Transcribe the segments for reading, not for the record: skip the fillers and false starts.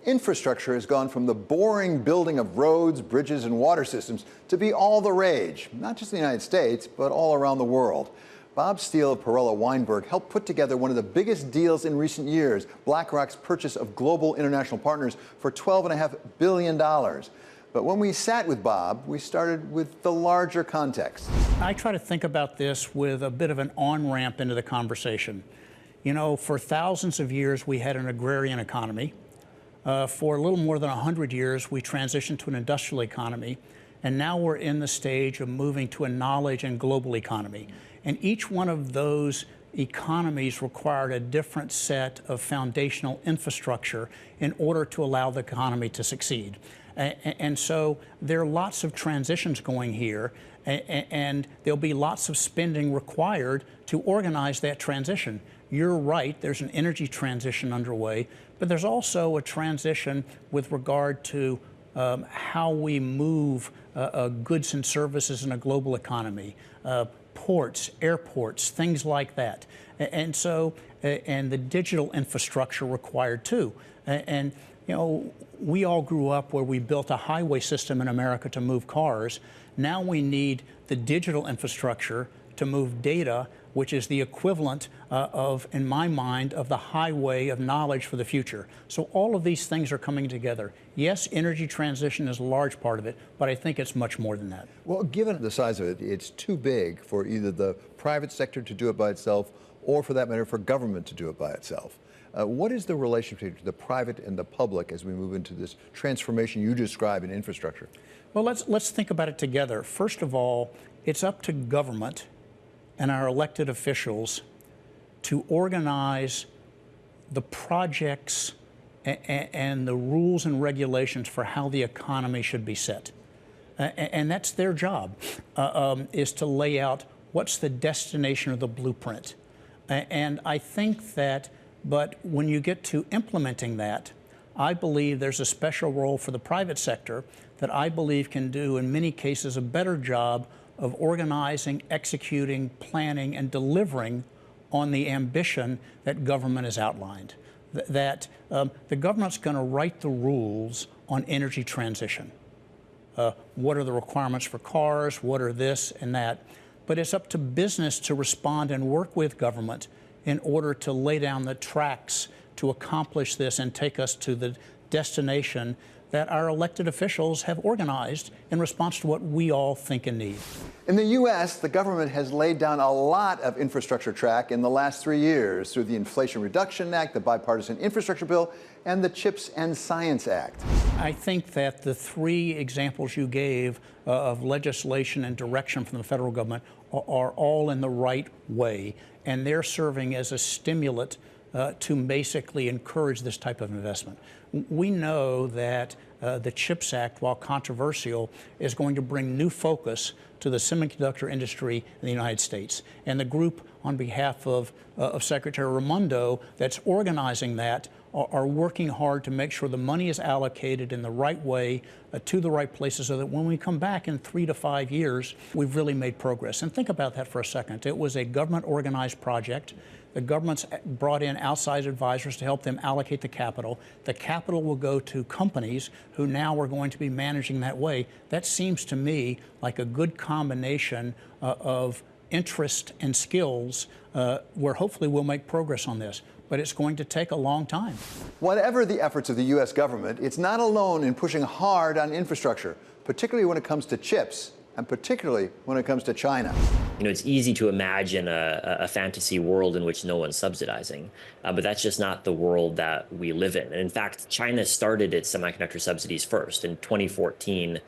Infrastructure has gone from the boring building of roads, bridges, and water systems to be all the rage, not just in the United States, but all around the world. Bob Steele of Perella Weinberg helped put together one of the biggest deals in recent years, BlackRock's purchase of Global International Partners for $12.5 billion. But when we sat with Bob, we started with the larger context. I try to think about this with a bit of an on-ramp into the conversation. You know, for thousands of years, we had an agrarian economy. For a little more than 100 years, we transitioned to an industrial economy. And now we're in the stage of moving to a knowledge and global economy. And each one of those economies required a different set of foundational infrastructure in order to allow the economy to succeed. And so there are lots of transitions going here, and there'll be lots of spending required to organize that transition. You're right, there's an energy transition underway, but there's also a transition with regard to how we move goods and services in a global economy, ports, airports, things like that. And so, and the digital infrastructure required too. And you know, we all grew up where we built a highway system in America to move cars. Now we need the digital infrastructure to move data, which is the equivalent of, in my mind, of the highway of knowledge for the future. So all of these things are coming together. Yes, energy transition is a large part of it, but I think it's much more than that. Well, given the size of it, it's too big for either the private sector to do it by itself or, for that matter, for government to do it by itself. What is the relationship between the private and the public as we move into this transformation you describe in infrastructure? Well, let's think about it together. First of all, it's up to government and our elected officials to organize the projects and the rules and regulations for how the economy should be set. And that's their job, is to lay out what's the destination or the blueprint. And I think that, but when you get to implementing that, I believe there's a special role for the private sector that I believe can do, in many cases, a better job of organizing, executing, planning, and delivering on the ambition that government has outlined. That the government's going to write the rules on energy transition. What are the requirements for cars? What are this and that? But it's up to business to respond and work with government in order to lay down the tracks to accomplish this and take us to the destination that our elected officials have organized in response to what we all think and need. In the U.S., the government has laid down a lot of infrastructure track in the last 3 years through the Inflation Reduction Act, the Bipartisan Infrastructure Bill, and the CHIPS and Science Act. I think that the three examples you gave of legislation and direction from the federal government are all in the right way, and they're serving as a stimulant to basically encourage this type of investment. We know that the CHIPS Act, while controversial, is going to bring new focus to the semiconductor industry in the United States. And the group on behalf of Secretary Raimondo that's organizing that are working hard to make sure the money is allocated in the right way to the right places so that when we come back in 3 to 5 years, we've really made progress. And think about that for a second. It was a government-organized project. The government's brought in outside advisors to help them allocate the capital. The capital will go to companies who now are going to be managing that way. That seems to me like a good combination of interest and skills where hopefully we'll make progress on this. But it's going to take a long time. Whatever the efforts of the U.S. government, it's not alone in pushing hard on infrastructure, particularly when it comes to chips, and particularly when it comes to China. You know, it's easy to imagine a fantasy world in which no one's subsidizing, but that's just not the world that we live in. And in fact, China started its semiconductor subsidies first. In 2014,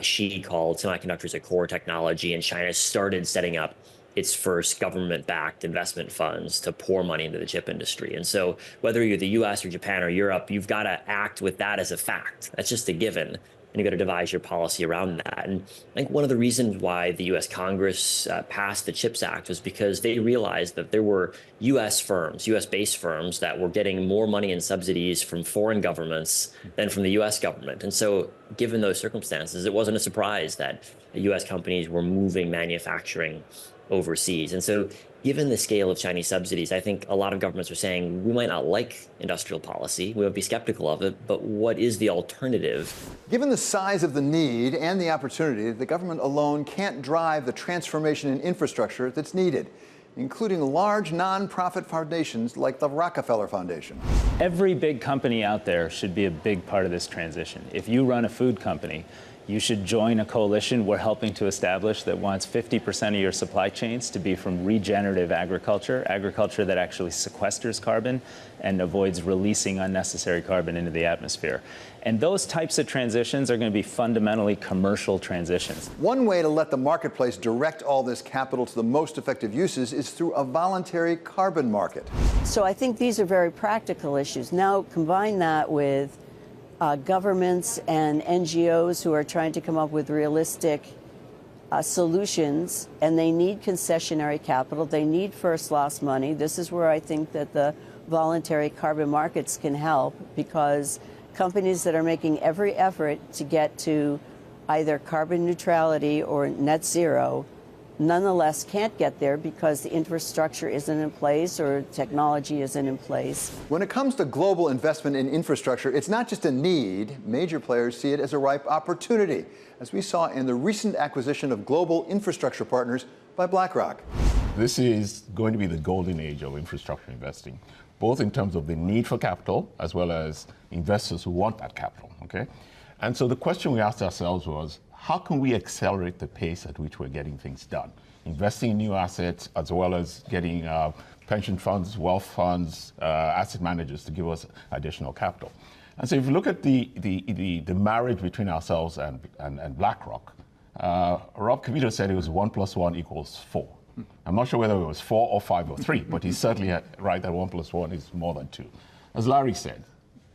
Xi called semiconductors a core technology, and China started setting up its first government-backed investment funds to pour money into the chip industry. And so whether you're the US or Japan or Europe, you've got to act with that as a fact. That's just a given. And you've got to devise your policy around that. And I think one of the reasons why the US Congress passed the CHIPS Act was because they realized that there were US firms, US-based firms, that were getting more money in subsidies from foreign governments than from the US government. And so given those circumstances, it wasn't a surprise that US companies were moving manufacturing overseas. And so Given the scale of Chinese subsidies, I think a lot of governments are saying we might not like industrial policy, we would be skeptical of it, but what is the alternative? Given the size of the need and the opportunity, the government alone can't drive the transformation in infrastructure that's needed, including large nonprofit foundations like the Rockefeller Foundation. Every big company out there should be a big part of this transition. If you run a food company, you should join a coalition we're helping to establish that wants 50% of your supply chains to be from regenerative agriculture, agriculture that actually sequesters carbon and avoids releasing unnecessary carbon into the atmosphere. And those types of transitions are going to be fundamentally commercial transitions. One way to let the marketplace direct all this capital to the most effective uses is through a voluntary carbon market. So I think these are very practical issues. Now combine that with governments and NGOs who are trying to come up with realistic solutions, and they need concessionary capital. They need first loss money. This is where I think that the voluntary carbon markets can help, because companies that are making every effort to get to either carbon neutrality or net zero nonetheless can't get there because the infrastructure isn't in place or technology isn't in place. When it comes to global investment in infrastructure, it's not just a need. Major players see it as a ripe opportunity, as we saw in the recent acquisition of Global Infrastructure Partners by BlackRock. This is going to be the golden age of infrastructure investing, both in terms of the need for capital as well as investors who want that capital, okay? And so the question we asked ourselves was, how can we accelerate the pace at which we're getting things done? Investing in new assets, as well as getting pension funds, wealth funds, asset managers to give us additional capital. And so if you look at the marriage between ourselves and BlackRock, Rob Kavito said it was 1 + 1 = 4. I'm not sure whether it was 4 or 5 or 3, but he's certainly right that 1 + 1 is more than 2. As Larry said,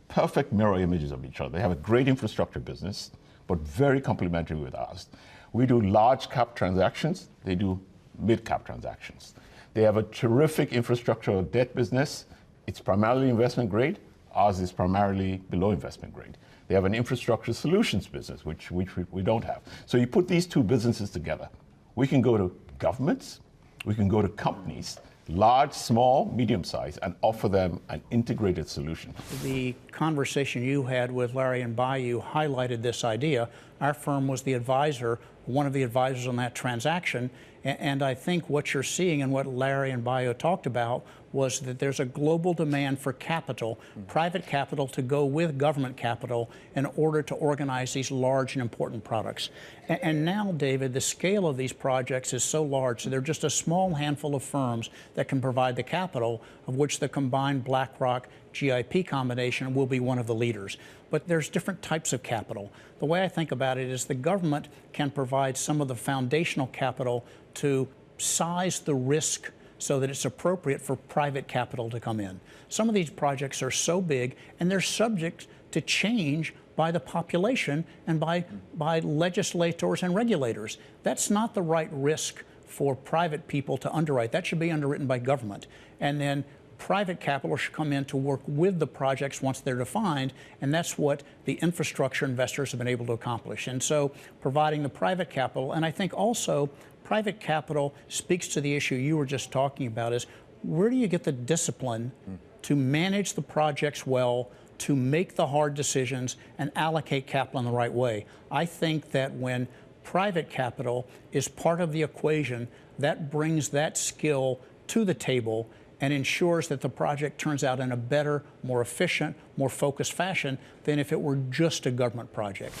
perfect mirror images of each other. They have a great infrastructure business, but very complementary with ours. We do large cap transactions, they do mid cap transactions. They have a terrific infrastructure debt business. It's primarily investment grade. Ours is primarily below investment grade. They have an infrastructure solutions business, which we don't have. So you put these two businesses together. We can go to governments, we can go to companies, large, small, medium size, and offer them an integrated solution. The conversation you had with Larry and Bayou highlighted this idea. Our firm was the advisor, one of the advisors on that transaction, and I think what you're seeing and what Larry and Bayou talked about was that there's a global demand for capital, private capital, to go with government capital in order to organize these large and important products. And now, David, the scale of these projects is so large, so they're just a small handful of firms that can provide the capital, of which the combined BlackRock GIP combination will be one of the leaders. But there's different types of capital. The way I think about it is the government can provide some of the foundational capital to size the risk so that it's appropriate for private capital to come in. Some of these projects are so big and they're subject to change by the population and by legislators and regulators. That's not the right risk for private people to underwrite. That should be underwritten by government. And then private capital should come in to work with the projects once they're defined, and that's what the infrastructure investors have been able to accomplish. And so providing the private capital, and I think also private capital speaks to the issue you were just talking about, is where do you get the discipline to manage the projects well, to make the hard decisions and allocate capital in the right way? I think that when private capital is part of the equation, that brings that skill to the table and ensures that the project turns out in a better, more efficient, more focused fashion than if it were just a government project.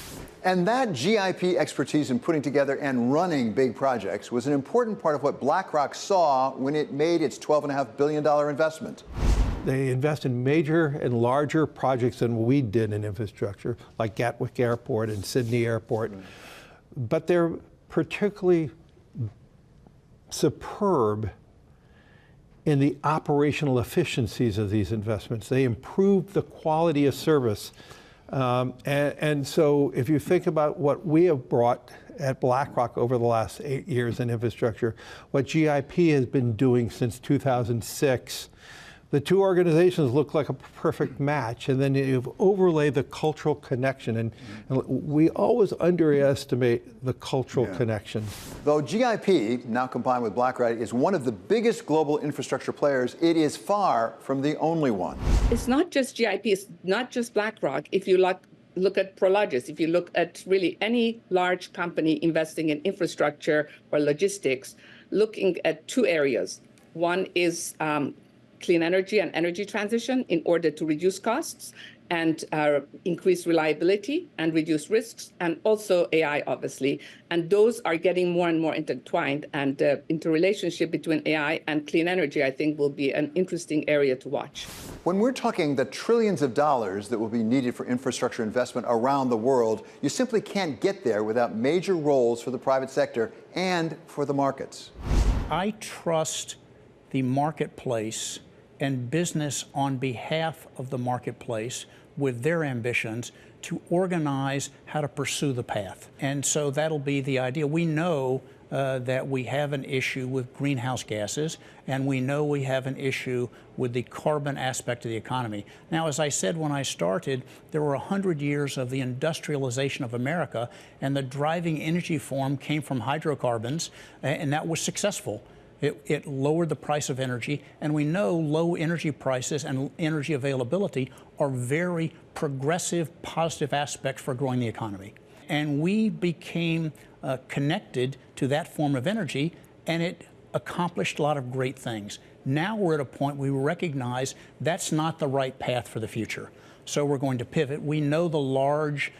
And that GIP expertise in putting together and running big projects was an important part of what BlackRock saw when it made its $12.5 billion investment. They invest in major and larger projects than we did in infrastructure, like Gatwick Airport and Sydney Airport. But they're particularly superb in the operational efficiencies of these investments. They improve the quality of service. And so if you think about what we have brought at BlackRock over the last 8 years in infrastructure, what GIP has been doing since 2006, The two organizations look like a perfect match, and then you overlay the cultural connection, and we always underestimate the cultural connection. Though GIP, now combined with BlackRock, is one of the biggest global infrastructure players, it is far from the only one. It's not just GIP, it's not just BlackRock. If you look at Prologis, if you look at really any large company investing in infrastructure or logistics, looking at two areas. One is clean energy and energy transition in order to reduce costs and increase reliability and reduce risks, and also AI, obviously. And those are getting more and more intertwined, and the interrelationship between AI and clean energy, I think, will be an interesting area to watch. When we're talking the trillions of dollars that will be needed for infrastructure investment around the world, you simply can't get there without major roles for the private sector and for the markets. I trust the marketplace and business on behalf of the marketplace with their ambitions to organize how to pursue the path. And so that'll be the idea. We know that we have an issue with greenhouse gases, and we know we have an issue with the carbon aspect of the economy. Now, as I said when I started, there were 100 years of the industrialization of America, and the driving energy form came from hydrocarbons, and that was successful. It lowered the price of energy, and we know low energy prices and energy availability are very progressive, positive aspects for growing the economy. And we became connected to that form of energy, and it accomplished a lot of great things. Now we're at a point we recognize that's not the right path for the future. So we're going to pivot. We know the large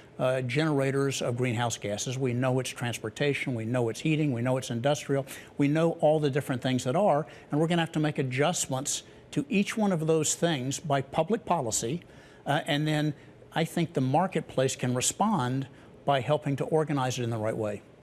generators of greenhouse gases. We know it's transportation, we know it's heating, we know it's industrial, we know all the different things that are, and we're going to have to make adjustments to each one of those things by public policy, and then I think the marketplace can respond by helping to organize it in the right way.